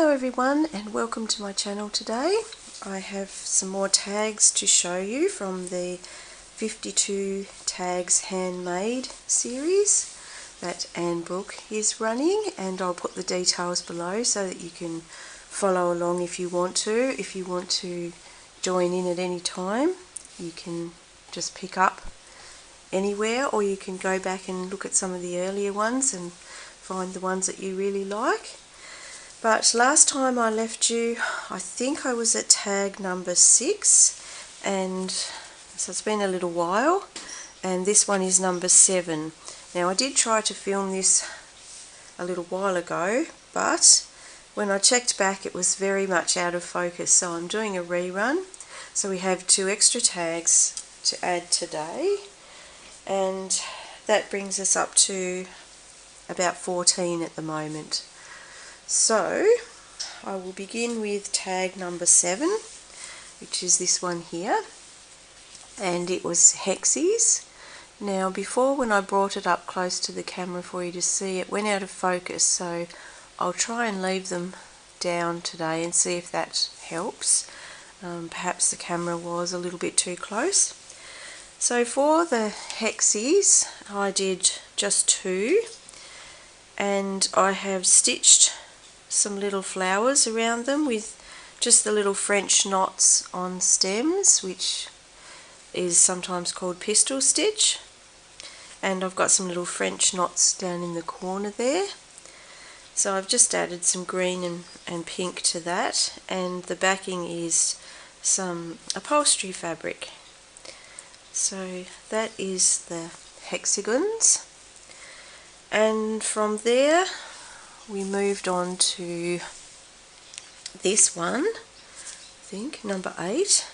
Hello everyone and welcome to my channel today. I have some more tags to show you from the 52 tags handmade series that Brooke is running, and I'll put the details below so that you can follow along if you want to. If you want to join in at any time, you can just pick up anywhere, or you can go back and look at some of the earlier ones and find the ones that you really like. But last time I left you, I think I was at tag number 6, and so it's been a little while, and this one is number 7. Now I did try to film this a little while ago, but when I checked back it was very much out of focus, so I'm doing a rerun. So we have 2 extra tags to add today, and that brings us up to about 14 at the moment. So I will begin with tag number 7, which is this one here, and it was Hexies. Now before, when I brought it up close to the camera for you to see, it went out of focus, so I'll try and leave them down today and see if that helps. Perhaps the camera was a little bit too close. So for the Hexies I did just 2, and I have stitched some little flowers around them with just the little French knots on stems, which is sometimes called pistol stitch, and I've got some little French knots down in the corner there. So I've just added some green and pink to that, and the backing is some upholstery fabric. So that is the hexagons, and from there we moved on to this one, I think number 8,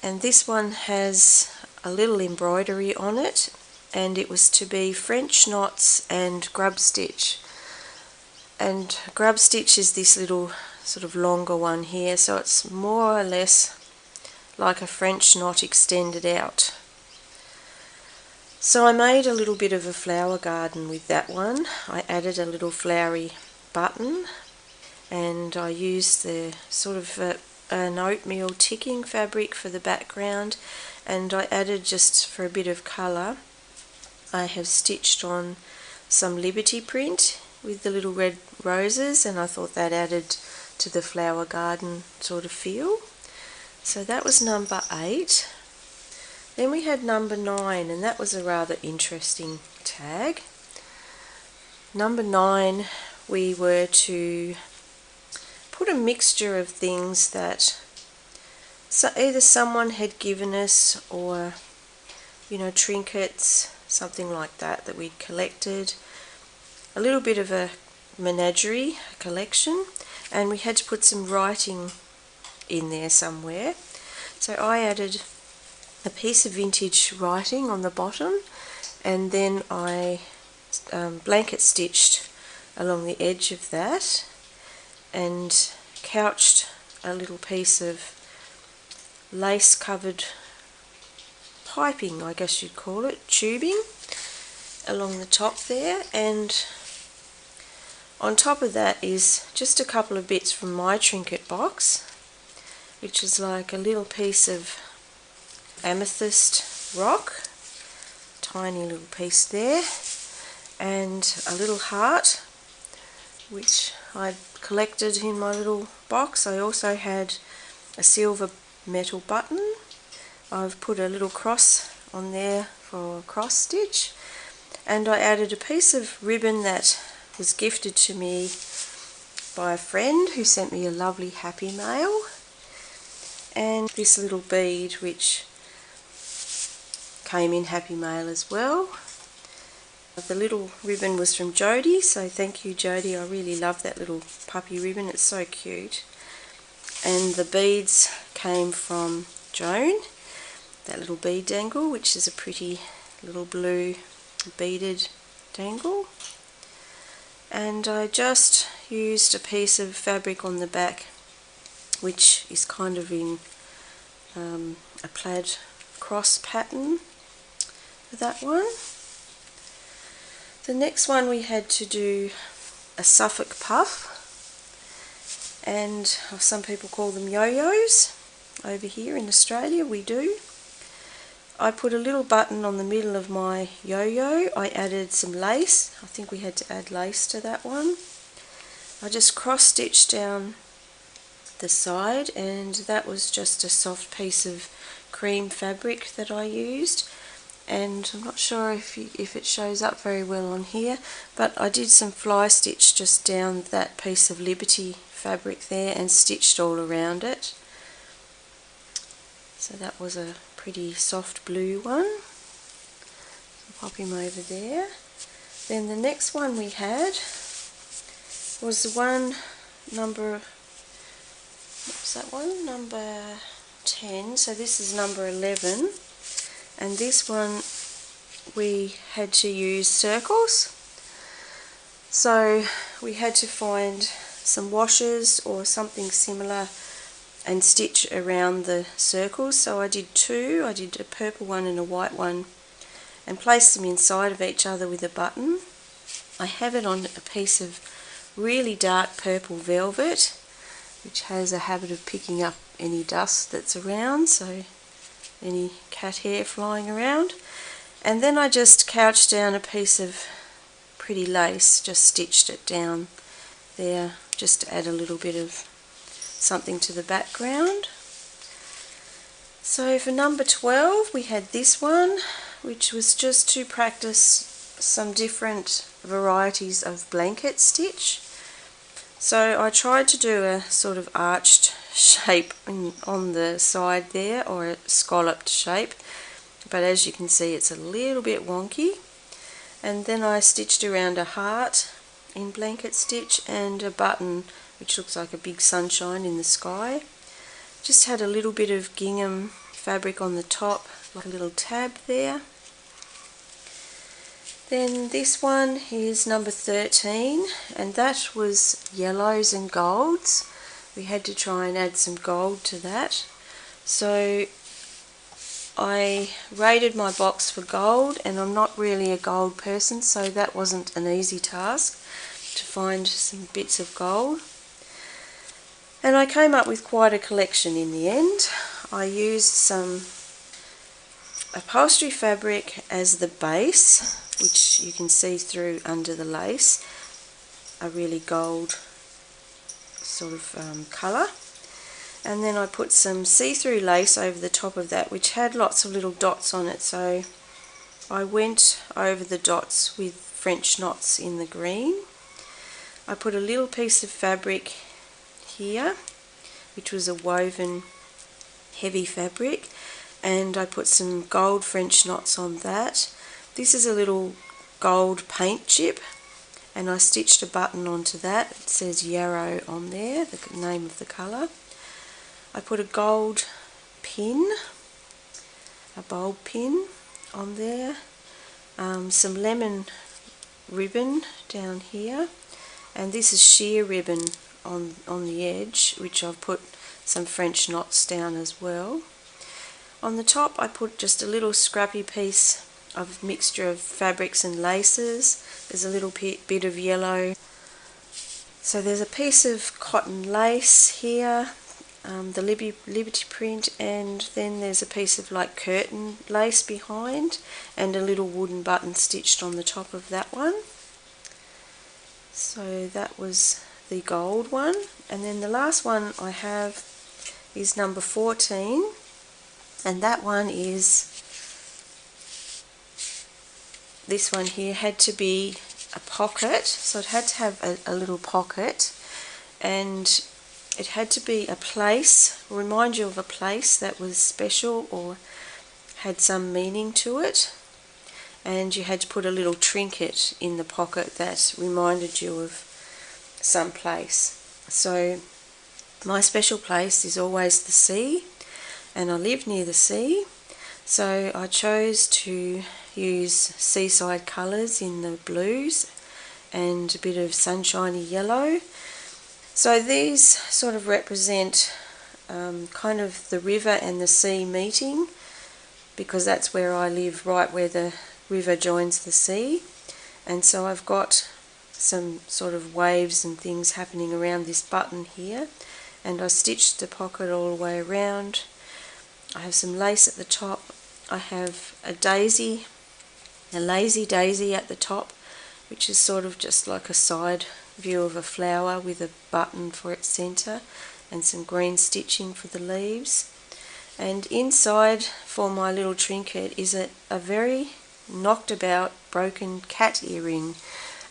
and this one has a little embroidery on it, and it was to be French knots and grub stitch. And grub stitch is this little sort of longer one here, so it's more or less like a French knot extended out. So I made a little bit of a flower garden with that one. I added a little flowery button, and I used the sort of an oatmeal ticking fabric for the background, and I added, just for a bit of colour, I have stitched on some Liberty print with the little red roses, and I thought that added to the flower garden sort of feel. So that was number 8. Then we had number 9, and that was a rather interesting tag. Number 9, we were to put a mixture of things that either someone had given us, or trinkets, something like that we'd collected. A little bit of a menagerie, a collection, and we had to put some writing in there somewhere. So I added a piece of vintage writing on the bottom, and then I blanket stitched along the edge of that and couched a little piece of lace covered piping, I guess you'd call it, tubing, along the top there, and on top of that is just a couple of bits from my trinket box, which is like a little piece of amethyst rock, tiny little piece there, and a little heart which I collected in my little box. I also had a silver metal button. I've put a little cross on there for cross stitch, and I added a piece of ribbon that was gifted to me by a friend who sent me a lovely happy mail, and this little bead which came in happy mail as well. The little ribbon was from Jodie, so thank you Jodie, I really love that little puppy ribbon, it's so cute. And the beads came from Joan, that little bead dangle, which is a pretty little blue beaded dangle. And I just used a piece of fabric on the back, which is kind of in a plaid cross pattern for that one. The next one we had to do a Suffolk puff, and some people call them yo-yos. Over here in Australia we do. I put a little button on the middle of my yo-yo. I added some lace. I think we had to add lace to that one. I just cross-stitched down the side, and that was just a soft piece of cream fabric that I used. And I'm not sure if it shows up very well on here, but I did some fly stitch just down that piece of Liberty fabric there and stitched all around it. So that was a pretty soft blue one. I'll pop him over there. Then the next one we had was the one number, what's that one? Number 10. So this is number 11. And this one we had to use circles. So we had to find some washers or something similar and stitch around the circles. So I did two. I did a purple one and a white one and placed them inside of each other with a button. I have it on a piece of really dark purple velvet, which has a habit of picking up any dust that's around, so any cat hair flying around. And then I just couched down a piece of pretty lace, just stitched it down there just to add a little bit of something to the background. So for number 12 we had this one, which was just to practice some different varieties of blanket stitch. So I tried to do a sort of arched shape on the side there, or a scalloped shape, but as you can see it's a little bit wonky. And then I stitched around a heart in blanket stitch and a button which looks like a big sunshine in the sky. Just had a little bit of gingham fabric on the top, like a little tab there. Then this one is number 13, and that was yellows and golds. We had to try and add some gold to that. So I raided my box for gold, and I'm not really a gold person, so that wasn't an easy task to find some bits of gold. And I came up with quite a collection in the end. I used some upholstery fabric as the base, which you can see through under the lace, a really gold sort of colour. And then I put some see-through lace over the top of that, which had lots of little dots on it, so I went over the dots with French knots in the green. I put a little piece of fabric here, which was a woven heavy fabric, and I put some gold French knots on that. This is a little gold paint chip, and I stitched a button onto that. It says Yarrow on there, the name of the colour. I put a gold pin, a bulb pin on there, some lemon ribbon down here, and this is sheer ribbon on the edge, which I've put some French knots down as well. On the top I put just a little scrappy piece of mixture of fabrics and laces. There's a little bit of yellow. So there's a piece of cotton lace here, the Liberty print, and then there's a piece of like curtain lace behind, and a little wooden button stitched on the top of that one. So that was the gold one. And then the last one I have is number 14, and that one is this one here. Had to be a pocket, so it had to have a little pocket, and it had to be a place, remind you of a place that was special or had some meaning to it, and you had to put a little trinket in the pocket that reminded you of some place. So my special place is always the sea, and I live near the sea, so I chose to use seaside colours in the blues and a bit of sunshiny yellow. So these sort of represent kind of the river and the sea meeting, because that's where I live, right where the river joins the sea. And so I've got some sort of waves and things happening around this button here, and I stitched the pocket all the way around. I have some lace at the top. I have a daisy, a lazy daisy at the top, which is sort of just like a side view of a flower with a button for its centre and some green stitching for the leaves. And inside for my little trinket is a very knocked about broken cat earring,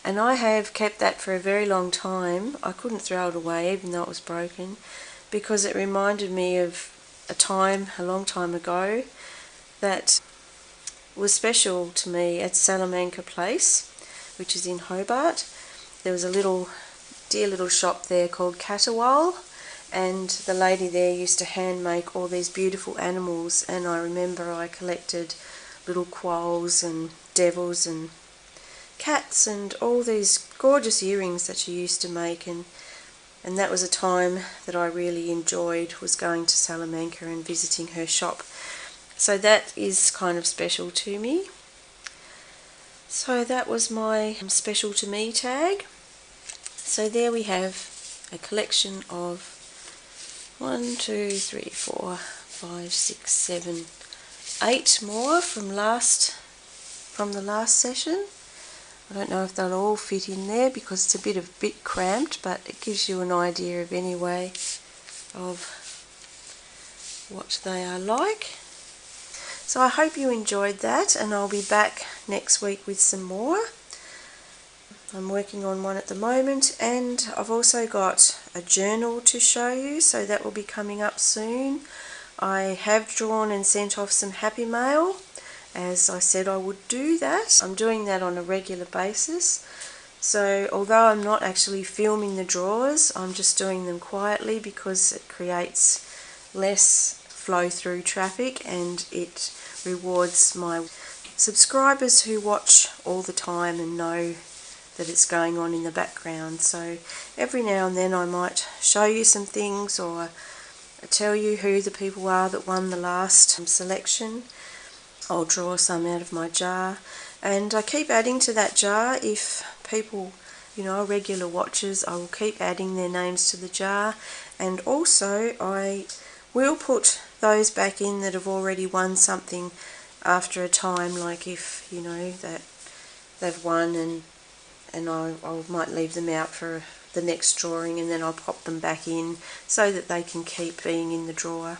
and I have kept that for a very long time. I couldn't throw it away even though it was broken, because it reminded me of a long time ago that was special to me at Salamanca Place, which is in Hobart. There was a dear little shop there called Catawal, and the lady there used to hand make all these beautiful animals, and I remember I collected little quolls and devils and cats and all these gorgeous earrings that she used to make, and that was a time that I really enjoyed, was going to Salamanca and visiting her shop. So that is kind of special to me. So that was my special to me tag. So there we have a collection of 1, 2, 3, 4, 5, 6, 7, 8 more from the last session. I don't know if they'll all fit in there because it's a bit cramped, but it gives you an idea of anyway of what they are like. So I hope you enjoyed that, and I'll be back next week with some more. I'm working on one at the moment, and I've also got a journal to show you, so that will be coming up soon. I have drawn and sent off some happy mail, as I said I would do that. I'm doing that on a regular basis, so although I'm not actually filming the drawers, I'm just doing them quietly because it creates less flow through traffic, and it rewards my subscribers who watch all the time and know that it's going on in the background. So every now and then I might show you some things or tell you who the people are that won the last selection. I'll draw some out of my jar, and I keep adding to that jar. If people, regular watchers, I will keep adding their names to the jar, and also I will put those back in that have already won something after a time, like if that they've won, and I might leave them out for the next drawing, and then I'll pop them back in so that they can keep being in the drawer,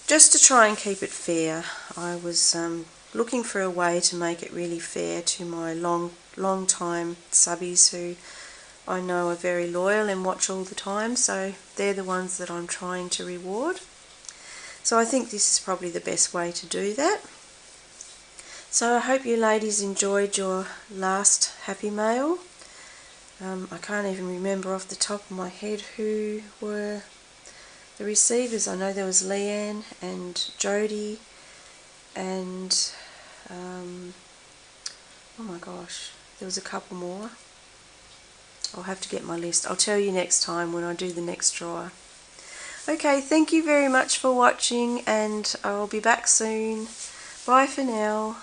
just to try and keep it fair. I was looking for a way to make it really fair to my long time subbies who I know are very loyal and watch all the time, so they're the ones that I'm trying to reward. So I think this is probably the best way to do that. So I hope you ladies enjoyed your last happy mail. I can't even remember off the top of my head who were the receivers. I know there was Leanne and Jodie and oh my gosh, there was a couple more. I'll have to get my list. I'll tell you next time when I do the next drawer. Okay, thank you very much for watching, and I'll be back soon. Bye for now.